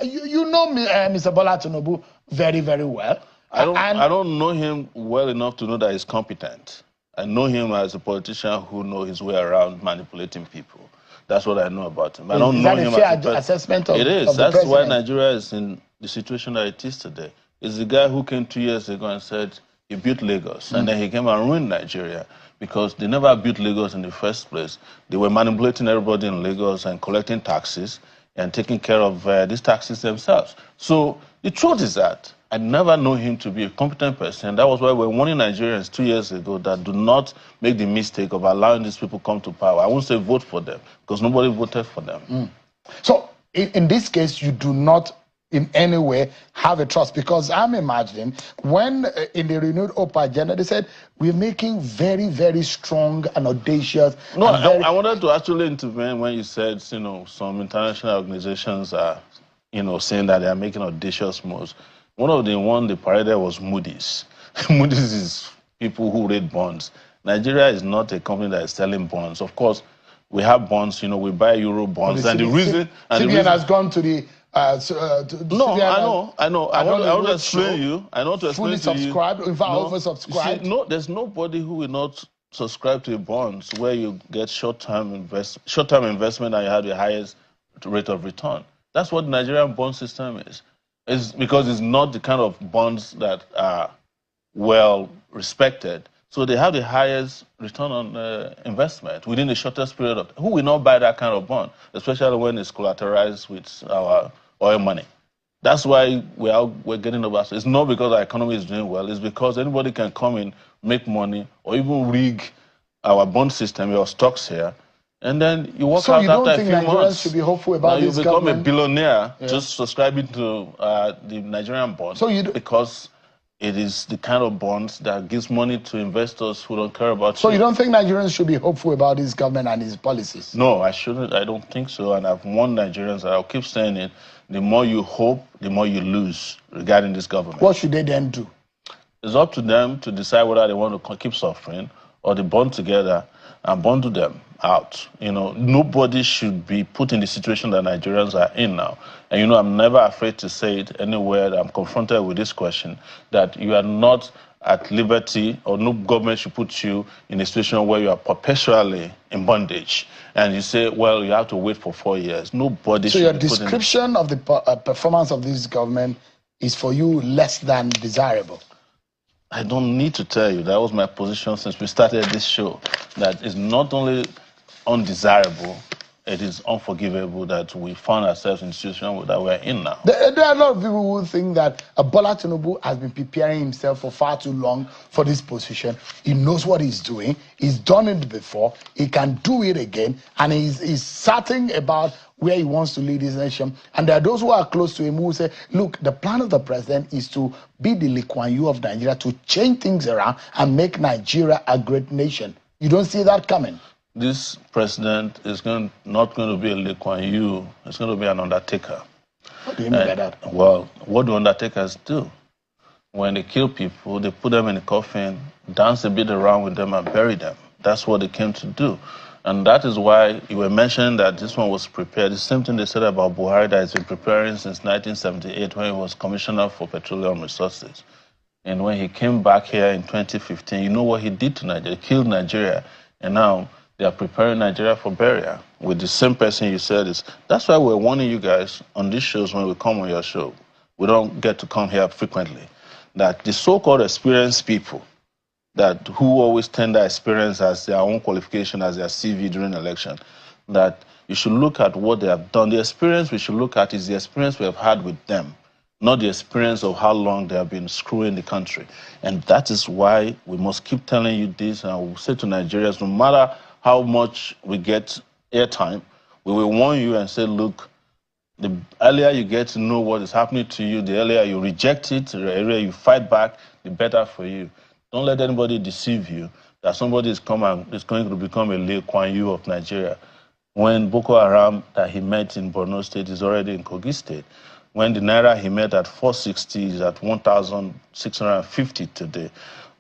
you know me, Mr. Bola Tinubu very, very well. I don't know him well enough to know that he's competent. I know him as a politician who knows his way around manipulating people. That's what I know about him. I don't know him as a fair assessment of it is. Of the That's president. why Nigeria is in the situation that it is today. It's the guy who came 2 years ago and said he built Lagos, and then he came and ruined Nigeria because they never built Lagos in the first place. They were manipulating everybody in Lagos and collecting taxes and taking care of these taxes themselves. So the truth is that I never know him to be a competent person. That was why we're warning Nigerians 2 years ago that do not make the mistake of allowing these people come to power. I won't say vote for them because nobody voted for them. So in this case, you do not in any way have a trust, because I'm imagining when in the renewed Hope agenda they said we're making very, very strong and audacious. No, and I wanted to actually intervene when you said, some international organizations are, saying that they are making audacious moves. One of the one they paraded was Moody's. Moody's is people who rate bonds. Nigeria is not a company that is selling bonds. Of course, we have bonds. We buy Euro bonds, and the reason CBN has gone to the. No, I know. I want to explain you. I know to explain fully to you. Subscribed. In fact, oversubscribed. No, there's nobody who will not subscribe to bonds where you get short-term investment and you have the highest rate of return. That's what the Nigerian bond system is. It's because it's not the kind of bonds that are well respected. So they have the highest return on investment within the shortest period of time. Who will not buy that kind of bond, especially when it's collateralized with our oil money? That's why we're getting over. It's not because our economy is doing well. It's because anybody can come in, make money, or even rig our bond system, your stocks here, and then you walk out after a few months. So you don't think Nigerians should be hopeful about this government? Now you become a billionaire just subscribing to the Nigerian bond because it is the kind of bonds that gives money to investors who don't care about So you don't think Nigerians should be hopeful about this government and its policies? No, I shouldn't. I don't think so. And I've warned Nigerians, and I'll keep saying it, the more you hope, the more you lose regarding this government. What should they then do? It's up to them to decide whether they want to keep suffering or they bond together and bundle them out. Nobody should be put in the situation that Nigerians are in now. And I'm never afraid to say it anywhere that I'm confronted with this question, that you are not at liberty, or no government should put you in a situation where you are perpetually in bondage. And you say, well, you have to wait for 4 years. Nobody should be put in. So your description of the performance of this government is for you less than desirable? I don't need to tell you. That was my position since we started this show. That is not only undesirable, it is unforgivable that we found ourselves in the situation that we're in now. There are a lot of people who think that Bola Tinubu has been preparing himself for far too long for this position. He knows what he's doing. He's done it before. He can do it again. And he's certain about where he wants to lead his nation. And there are those who are close to him who say, look, the plan of the president is to be the Lee Kuan Yew of Nigeria, to change things around and make Nigeria a great nation. You don't see that coming? This president is not going to be a Lee Kuan Yew. It's going to be an undertaker. What do you mean by that? Well, what do undertakers do? When they kill people, they put them in a coffin, dance a bit around with them, and bury them. That's what they came to do. And that is why you were mentioning that this one was prepared. The same thing they said about Buhari, that he's been preparing since 1978 when he was Commissioner for Petroleum Resources. And when he came back here in 2015, you know what he did to Nigeria? He killed Nigeria. And now they are preparing Nigeria for burial with the same person you said is. That's why we're warning you guys on these shows when we come on your show. We don't get to come here frequently. That the so-called experienced people, that who always tender experience as their own qualification, as their CV during election, that you should look at what they have done. The experience we should look at is the experience we have had with them, not the experience of how long they have been screwing the country. And that is why we must keep telling you this, and we'll say to Nigerians, no matter how much we get airtime, we will warn you and say, look, the earlier you get to know what is happening to you, the earlier you reject it, the earlier you fight back, the better for you. Don't let anybody deceive you that somebody is going to become a Lee Kuan Yew of Nigeria. When Boko Haram that he met in Borno State is already in Kogi State. When the Naira he met at 460 is at 1,650 today.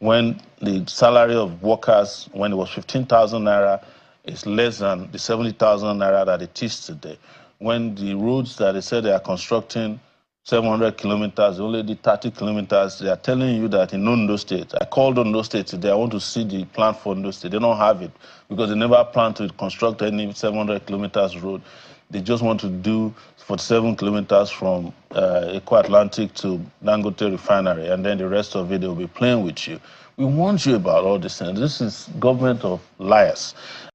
When the salary of workers, when it was 15,000 Naira, is less than the 70,000 Naira that it is today. when the roads that they said they are constructing 700 kilometers, they only did 30 kilometers. They are telling you that in Ondo State, I called Ondo State today, I want to see the plan for Ondo State. They don't have it because they never plan to construct any 700 kilometers road. They just want to do 47 kilometers from Eco Atlantic to Dangote Refinery, and then the rest of it, they'll be playing with you. We warned you about all this, and this is government of liars.